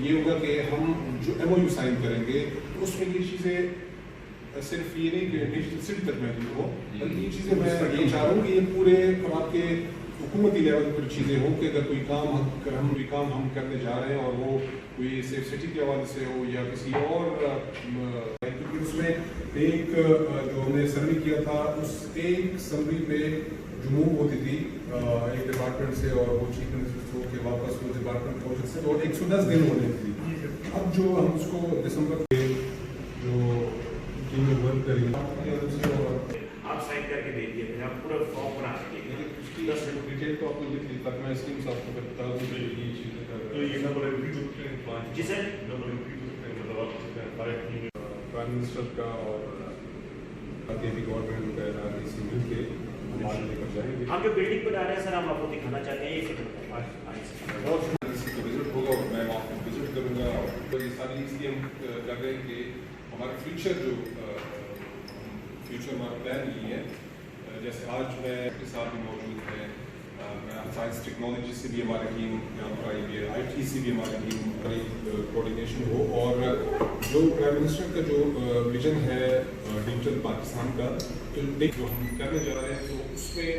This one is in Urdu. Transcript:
یہ ہوگا کہ ہم جو ایم او یو سائن کریں گے اس میں یہ چیزیں صرف یہ نہیں کہ ڈیجیٹل سٹی تک محدود ہو، بلکہ یہ چیزیں میں یہ چاہ رہا ہوں کہ یہ پورے آپ کے حکومتی لیول پر چیزیں ہوں کہ اگر کوئی کام ہم کرنے جا رہے ہیں اور وہ کوئی سیف سٹی کے حوالے سے ہو یا کسی اور، کیونکہ اس میں ایک جو ہم نے سروے کیا تھا اس ایک سروے پہ جو موو ہوتی تھی ایک ڈپارٹمنٹ سے اور وہ چیف منسٹر ہو کے واپس وہ ڈپارٹمنٹ پہنچ سے اور 110 دن ہونے تھی. اب جو ہم اس کو دسمبر کے جو ٹیم میں ورک کریں گے آپ سائن کر کے دے دیے پھر آپ پورا فارم بنا کے اس کی ڈیٹیل تو آپ نے لکھ لی تاکہ میں اسکیمس آپ کو بتا دوں کہ یہ چیزیں کر تو یہ نمبر پلان جی سر نمبر مطلب آپ پرائم منسٹر کا اور کے بھی گورنمنٹ کا RDC مل کے ہم آگے لے کر جائیں گے. ہم جو بلڈنگ بنا رہے ہیں سر ہم آپ کو دکھانا چاہتے ہیں یہ وزٹ ہوگا اور میں وہاں پہ وزٹ کروں گا اور یہ ساری اس لیے ہم کر رہے ہیں کہ ہمارا فیوچر ہمارا پلان یہی ہے. جیسے آج میں کے ساتھ بھی موجود ہے، سائنس ٹیکنالوجی سے بھی ہماری ٹیم یہاں پر آئی ہوئی ہے، IT سے بھی ہماری ٹیم کوآرڈینیشن ہو، اور جو پرائم منسٹر کا جو ویژن ہے ڈیجیٹل پاکستان کا جو ہم کرنے جا رہے ہیں تو اس میں